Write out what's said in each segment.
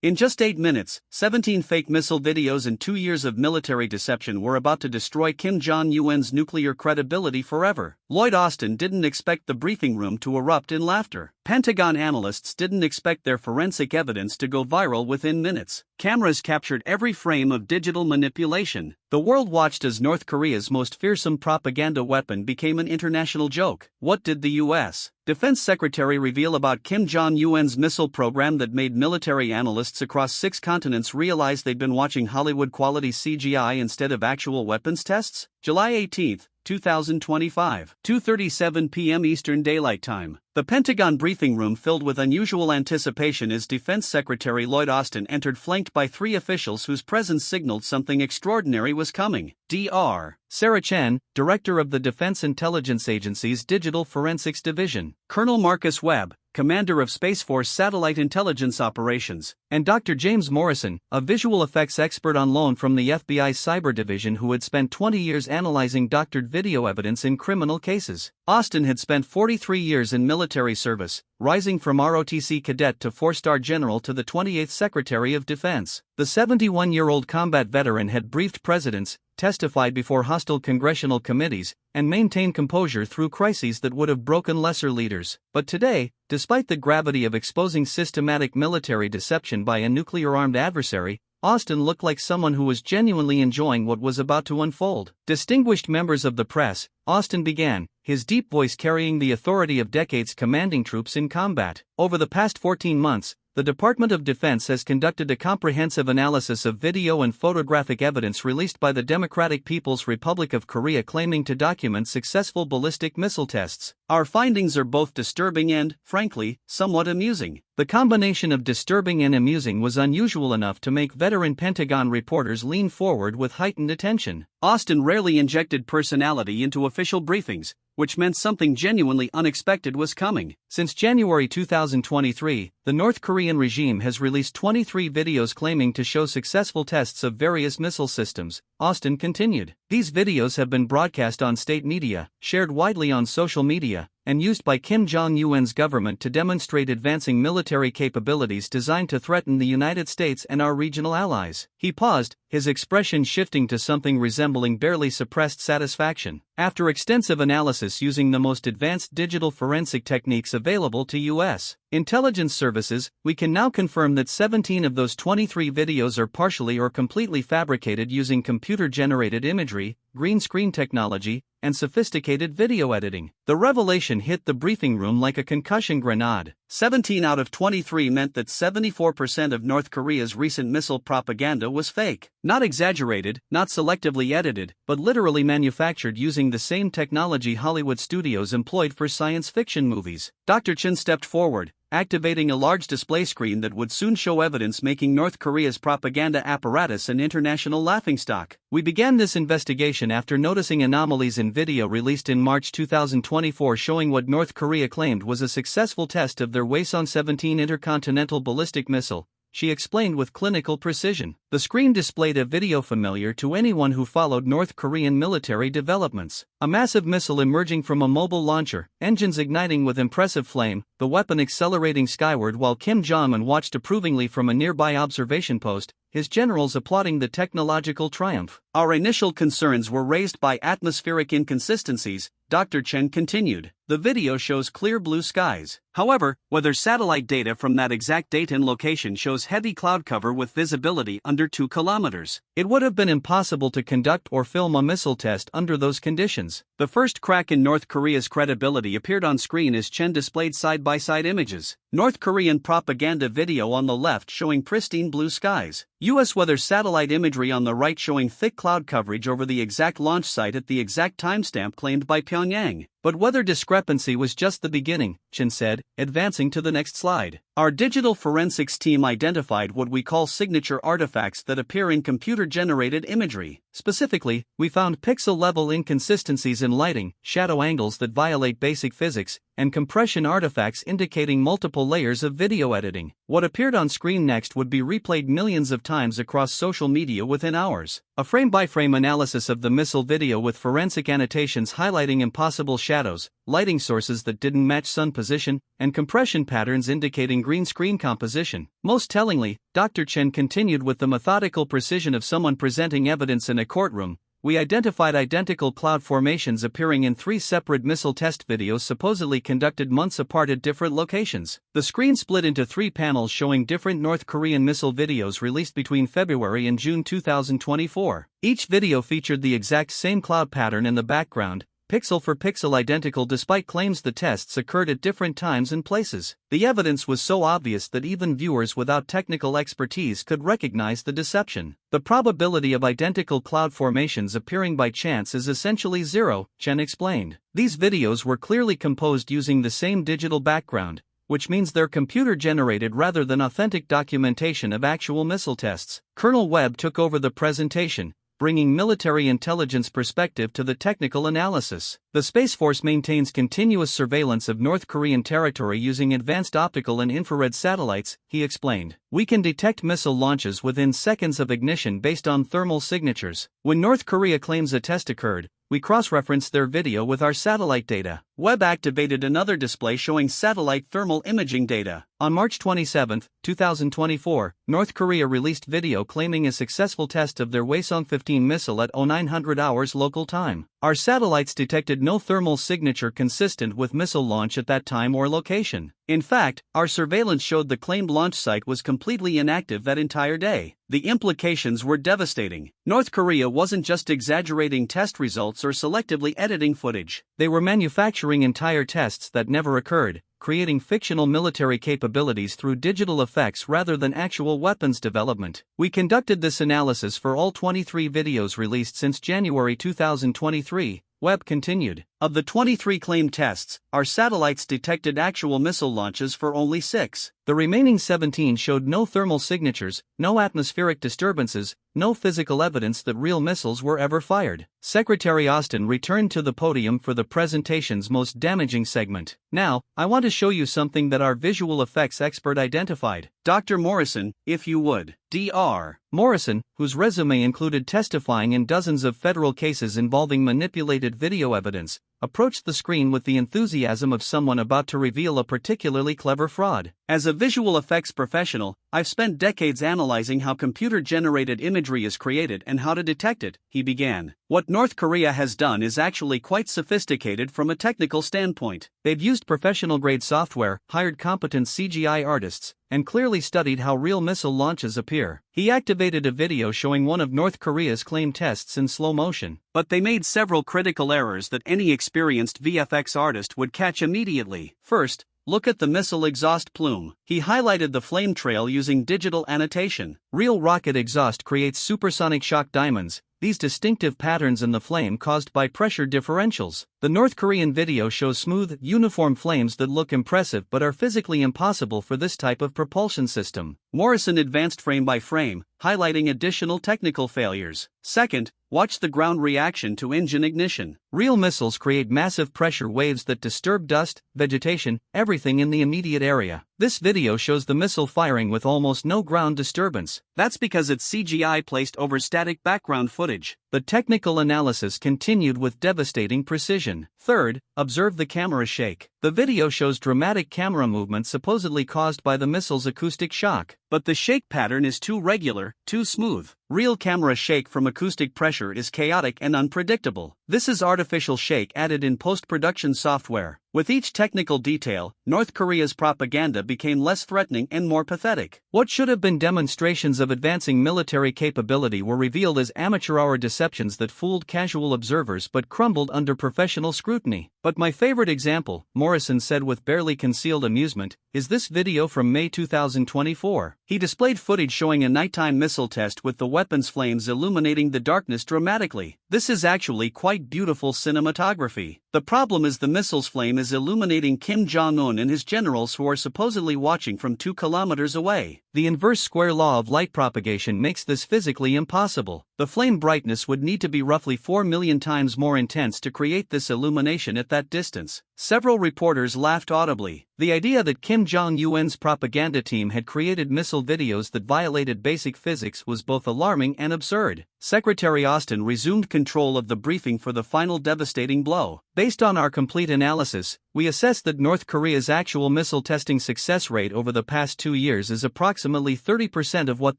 In just 8 minutes, 17 fake missile videos and 2 years of military deception were about to destroy Kim Jong Un's nuclear credibility forever. Lloyd Austin didn't expect the briefing room to erupt in laughter. Pentagon analysts didn't expect their forensic evidence to go viral within minutes. Cameras captured every frame of digital manipulation. The world watched as North Korea's most fearsome propaganda weapon became an international joke. What did the U.S. Defense Secretary reveal about Kim Jong Un's missile program that made military analysts across 6 continents realize they'd been watching Hollywood-quality CGI instead of actual weapons tests? July 18, 2025, 2:37 p.m. Eastern Daylight Time. The Pentagon briefing room filled with unusual anticipation as Defense Secretary Lloyd Austin entered, flanked by 3 officials whose presence signaled something extraordinary was coming. Dr. Sarah Chen, Director of the Defense Intelligence Agency's Digital Forensics Division, Colonel Marcus Webb, Commander of Space Force Satellite Intelligence Operations, and Dr. James Morrison, a visual effects expert on loan from the FBI's Cyber Division who had spent 20 years analyzing doctored video evidence in criminal cases. Austin had spent 43 years in military service, rising from ROTC cadet to 4-star general to the 28th Secretary of Defense. The 71-year-old combat veteran had briefed presidents, testified before hostile congressional committees, and maintained composure through crises that would have broken lesser leaders. But today, despite the gravity of exposing systematic military deception by a nuclear-armed adversary, Austin looked like someone who was genuinely enjoying what was about to unfold. Distinguished members of the press, Austin began, his deep voice carrying the authority of decades commanding troops in combat. Over the past 14 months, the Department of Defense has conducted a comprehensive analysis of video and photographic evidence released by the Democratic People's Republic of Korea claiming to document successful ballistic missile tests. Our findings are both disturbing and, frankly, somewhat amusing. The combination of disturbing and amusing was unusual enough to make veteran Pentagon reporters lean forward with heightened attention. Austin rarely injected personality into official briefings, which meant something genuinely unexpected was coming. Since January 2023, the North Korean regime has released 23 videos claiming to show successful tests of various missile systems, Austin continued. These videos have been broadcast on state media, shared widely on social media, and used by Kim Jong Un's government to demonstrate advancing military capabilities designed to threaten the United States and our regional allies. He paused, his expression shifting to something resembling barely suppressed satisfaction. After extensive analysis using the most advanced digital forensic techniques available to U.S. intelligence services, we can now confirm that 17 of those 23 videos are partially or completely fabricated using computer-generated imagery, green screen technology, and sophisticated video editing. The revelation hit the briefing room like a concussion grenade. 17 out of 23 meant that 74% of North Korea's recent missile propaganda was fake. Not exaggerated, not selectively edited, but literally manufactured using the same technology Hollywood studios employed for science fiction movies. Dr. Chen stepped forward, activating a large display screen that would soon show evidence making North Korea's propaganda apparatus an international laughingstock. We began this investigation after noticing anomalies in video released in March 2024 showing what North Korea claimed was a successful test of their Hwasong-17 intercontinental ballistic missile, she explained with clinical precision. The screen displayed a video familiar to anyone who followed North Korean military developments. A massive missile emerging from a mobile launcher, engines igniting with impressive flame, the weapon accelerating skyward while Kim Jong Un watched approvingly from a nearby observation post, his generals applauding the technological triumph. Our initial concerns were raised by atmospheric inconsistencies, Dr. Chen continued. The video shows clear blue skies. However, whether satellite data from that exact date and location shows heavy cloud cover with visibility under 2 kilometers. It would have been impossible to conduct or film a missile test under those conditions. The first crack in North Korea's credibility appeared on screen as Chen displayed side-by-side images. North Korean propaganda video on the left showing pristine blue skies. U.S. weather satellite imagery on the right showing thick cloud coverage over the exact launch site at the exact timestamp claimed by Pyongyang. But weather discrepancy was just the beginning, Chen said, advancing to the next slide. Our digital forensics team identified what we call signature artifacts that appear in computer-generated imagery. Specifically, we found pixel-level inconsistencies in lighting, shadow angles that violate basic physics, and compression artifacts indicating multiple layers of video editing. What appeared on screen next would be replayed millions of times across social media within hours. A frame-by-frame analysis of the missile video with forensic annotations highlighting impossible shadows, lighting sources that didn't match sun position, and compression patterns indicating green screen composition. Most tellingly, Dr. Chen continued with the methodical precision of someone presenting evidence in a courtroom. We identified identical cloud formations appearing in 3 separate missile test videos supposedly conducted months apart at different locations. The screen split into 3 panels showing different North Korean missile videos released between February and June 2024. Each video featured the exact same cloud pattern in the background, pixel for pixel identical despite claims the tests occurred at different times and places. The evidence was so obvious that even viewers without technical expertise could recognize the deception. The probability of identical cloud formations appearing by chance is essentially zero, Chen explained. These videos were clearly composed using the same digital background, which means they're computer-generated rather than authentic documentation of actual missile tests. Colonel Webb took over the presentation, bringing military intelligence perspective to the technical analysis. The Space Force maintains continuous surveillance of North Korean territory using advanced optical and infrared satellites, he explained. We can detect missile launches within seconds of ignition based on thermal signatures. When North Korea claims a test occurred, we cross-reference their video with our satellite data. Webb activated another display showing satellite thermal imaging data. On March 27, 2024, North Korea released video claiming a successful test of their Hwasong-15 missile at 0900 hours local time. Our satellites detected no thermal signature consistent with missile launch at that time or location. In fact, our surveillance showed the claimed launch site was completely inactive that entire day. The implications were devastating. North Korea wasn't just exaggerating test results or selectively editing footage. They were manufacturing entire tests that never occurred, creating fictional military capabilities through digital effects rather than actual weapons development. We conducted this analysis for all 23 videos released since January 2023, Webb continued. Of the 23 claimed tests, our satellites detected actual missile launches for only 6. The remaining 17 showed no thermal signatures, no atmospheric disturbances, no physical evidence that real missiles were ever fired. Secretary Austin returned to the podium for the presentation's most damaging segment. Now, I want to show you something that our visual effects expert identified. Dr. Morrison, if you would. Dr. Morrison, whose resume included testifying in dozens of federal cases involving manipulated video evidence, approached the screen with the enthusiasm of someone about to reveal a particularly clever fraud. As a visual effects professional, I've spent decades analyzing how computer-generated imagery is created and how to detect it, he began. What North Korea has done is actually quite sophisticated from a technical standpoint. They've used professional-grade software, hired competent CGI artists, and clearly studied how real missile launches appear. He activated a video showing one of North Korea's claimed tests in slow motion. But they made several critical errors that any experienced VFX artist would catch immediately. First, look at the missile exhaust plume. He highlighted the flame trail using digital annotation. Real rocket exhaust creates supersonic shock diamonds, these distinctive patterns in the flame caused by pressure differentials. The North Korean video shows smooth, uniform flames that look impressive but are physically impossible for this type of propulsion system. Morrison advanced frame by frame, highlighting additional technical failures. Second, watch the ground reaction to engine ignition. Real missiles create massive pressure waves that disturb dust, vegetation, everything in the immediate area. This video shows the missile firing with almost no ground disturbance. That's because it's CGI placed over static background footage. The technical analysis continued with devastating precision. Third, observe the camera shake. The video shows dramatic camera movement supposedly caused by the missile's acoustic shock. But the shake pattern is too regular, too smooth. Real camera shake from acoustic pressure is chaotic and unpredictable. This is artificial shake added in post-production software. With each technical detail, North Korea's propaganda became less threatening and more pathetic. What should have been demonstrations of advancing military capability were revealed as amateur-hour deceptions that fooled casual observers but crumbled under professional scrutiny. But my favorite example, Morrison said with barely concealed amusement, is this video from May 2024. He displayed footage showing a nighttime missile test with the weapon's flames illuminating the darkness dramatically. This is actually quite beautiful cinematography. The problem is the missile's flame is illuminating Kim Jong Un and his generals who are supposedly watching from 2 kilometers away. The inverse square law of light propagation makes this physically impossible. The flame brightness would need to be roughly 4 million times more intense to create this illumination at that distance. Several reporters laughed audibly. The idea that Kim Jong Un's propaganda team had created missile videos that violated basic physics was both alarming and absurd. Secretary Austin resumed control of the briefing for the final devastating blow. Based on our complete analysis, we assessed that North Korea's actual missile testing success rate over the past 2 years is approximately 30% of what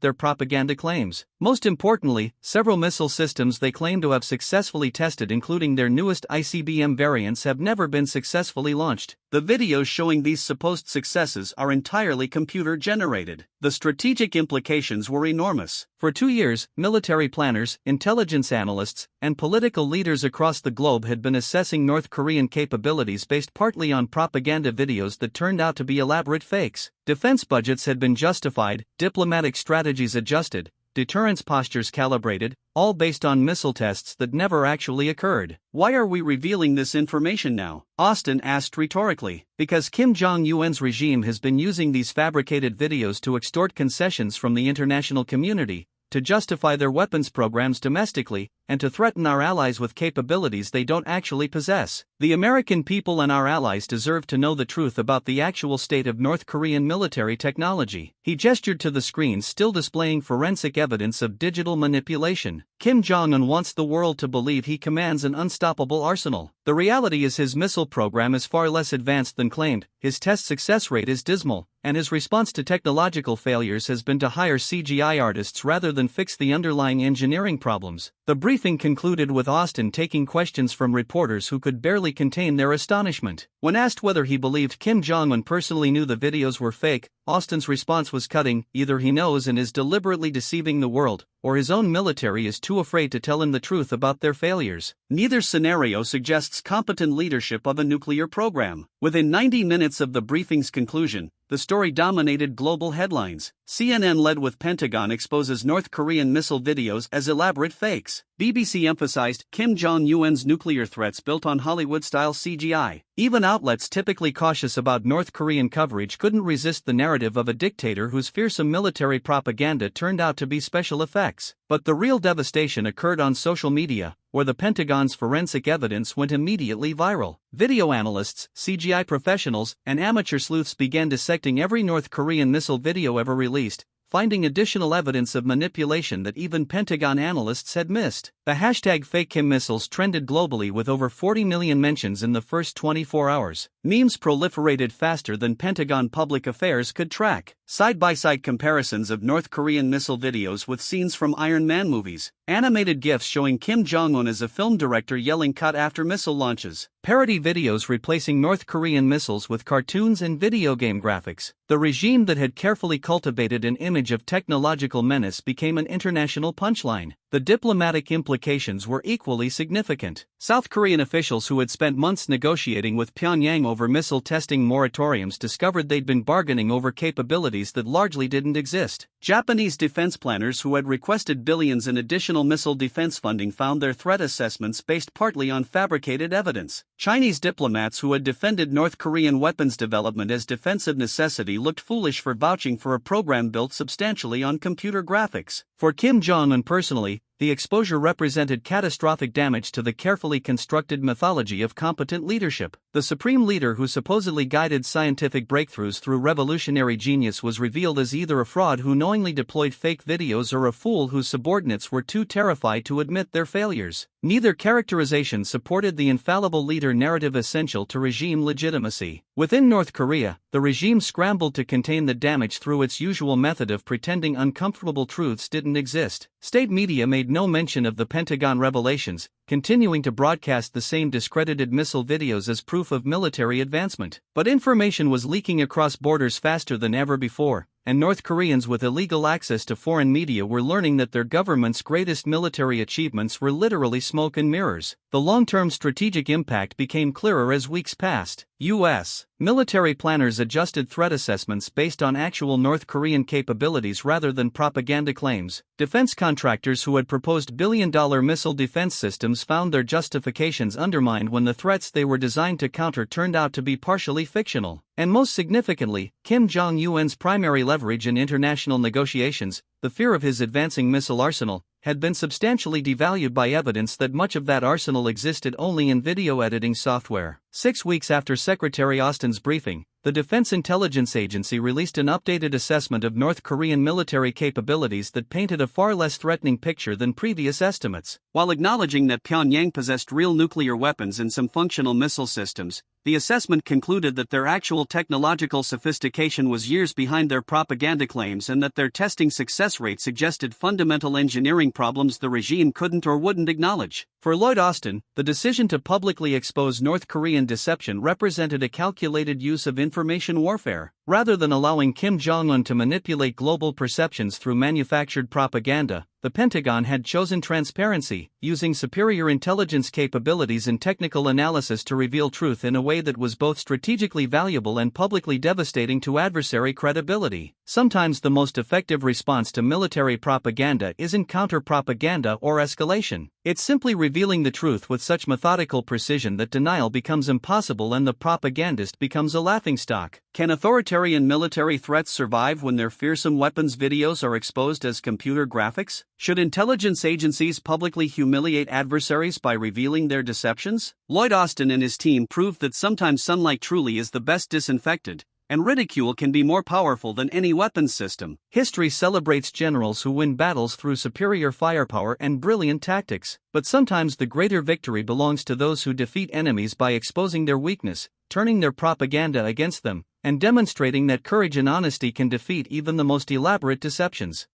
their propaganda claims. Most importantly, several missile systems they claim to have successfully tested, including their newest ICBM variants, have never been successfully launched. The videos showing these supposed successes are entirely computer-generated. The strategic implications were enormous. For 2 years, military planners, intelligence analysts, and political leaders across the globe had been assessing North Korean capabilities based partly on propaganda videos that turned out to be elaborate fakes. Defense budgets had been justified, diplomatic strategies adjusted, deterrence postures calibrated, all based on missile tests that never actually occurred. Why are we revealing this information now? Austin asked rhetorically. Because Kim Jong Un's regime has been using these fabricated videos to extort concessions from the international community, to justify their weapons programs domestically, and to threaten our allies with capabilities they don't actually possess. The American people and our allies deserve to know the truth about the actual state of North Korean military technology. He gestured to the screens still displaying forensic evidence of digital manipulation. Kim Jong Un wants the world to believe he commands an unstoppable arsenal. The reality is his missile program is far less advanced than claimed, his test success rate is dismal, and his response to technological failures has been to hire CGI artists rather than fix the underlying engineering problems. The briefing concluded with Austin taking questions from reporters who could barely contain their astonishment. When asked whether he believed Kim Jong Un personally knew the videos were fake, Austin's response was cutting: either he knows and is deliberately deceiving the world, or his own military is too afraid to tell him the truth about their failures. Neither scenario suggests competent leadership of a nuclear program. Within 90 minutes of the briefing's conclusion, the story dominated global headlines. CNN led with Pentagon exposes North Korean missile videos as elaborate fakes. BBC emphasized Kim Jong Un's nuclear threats built on Hollywood-style CGI. Even outlets typically cautious about North Korean coverage couldn't resist the narrative of a dictator whose fearsome military propaganda turned out to be special effects. But the real devastation occurred on social media, where the Pentagon's forensic evidence went immediately viral. Video analysts, CGI professionals, and amateur sleuths began dissecting every North Korean missile video ever released, finding additional evidence of manipulation that even Pentagon analysts had missed. The hashtag #FakeKim missiles trended globally with over 40 million mentions in the first 24 hours. Memes proliferated faster than Pentagon public affairs could track. Side-by-side comparisons of North Korean missile videos with scenes from Iron Man movies. Animated GIFs showing Kim Jong Un as a film director yelling "cut" after missile launches. Parody videos replacing North Korean missiles with cartoons and video game graphics. The regime that had carefully cultivated an image of technological menace became an international punchline. The diplomatic implications were equally significant. South Korean officials who had spent months negotiating with Pyongyang over missile testing moratoriums discovered they'd been bargaining over capabilities that largely didn't exist. Japanese defense planners who had requested billions in additional missile defense funding found their threat assessments based partly on fabricated evidence. Chinese diplomats who had defended North Korean weapons development as defensive necessity looked foolish for vouching for a program built substantially on computer graphics. For Kim Jong Un personally, the exposure represented catastrophic damage to the carefully constructed mythology of competent leadership. The supreme leader who supposedly guided scientific breakthroughs through revolutionary genius was revealed as either a fraud who knowingly deployed fake videos or a fool whose subordinates were too terrified to admit their failures. Neither characterization supported the infallible leader narrative essential to regime legitimacy. Within North Korea, the regime scrambled to contain the damage through its usual method of pretending uncomfortable truths didn't exist. State media made no mention of the Pentagon revelations, continuing to broadcast the same discredited missile videos as proof of military advancement. But information was leaking across borders faster than ever before, and North Koreans with illegal access to foreign media were learning that their government's greatest military achievements were literally smoke and mirrors. The long-term strategic impact became clearer as weeks passed. U.S. military planners adjusted threat assessments based on actual North Korean capabilities rather than propaganda claims. Defense contractors who had proposed billion-dollar missile defense systems found their justifications undermined when the threats they were designed to counter turned out to be partially fictional. And most significantly, Kim Jong Un's primary leverage in international negotiations, the fear of his advancing missile arsenal, had been substantially devalued by evidence that much of that arsenal existed only in video editing software. 6 weeks after Secretary Austin's briefing, the the Defense Intelligence Agency released an updated assessment of North Korean military capabilities that painted a far less threatening picture than previous estimates. While acknowledging that Pyongyang possessed real nuclear weapons and some functional missile systems, the assessment concluded that their actual technological sophistication was years behind their propaganda claims and that their testing success rate suggested fundamental engineering problems the regime couldn't or wouldn't acknowledge. For Lloyd Austin, the decision to publicly expose North Korean deception represented a calculated use of information warfare. Rather than allowing Kim Jong Un to manipulate global perceptions through manufactured propaganda, the Pentagon had chosen transparency, using superior intelligence capabilities and technical analysis to reveal truth in a way that was both strategically valuable and publicly devastating to adversary credibility. Sometimes the most effective response to military propaganda isn't counter-propaganda or escalation. It's simply revealing the truth with such methodical precision that denial becomes impossible and the propagandist becomes a laughingstock. Can authoritarian military threats survive when their fearsome weapons videos are exposed as computer graphics? Should intelligence agencies publicly humiliate adversaries by revealing their deceptions? Lloyd Austin and his team proved that sometimes sunlight truly is the best disinfectant, and ridicule can be more powerful than any weapons system. History celebrates generals who win battles through superior firepower and brilliant tactics, but sometimes the greater victory belongs to those who defeat enemies by exposing their weakness, turning their propaganda against them, and demonstrating that courage and honesty can defeat even the most elaborate deceptions.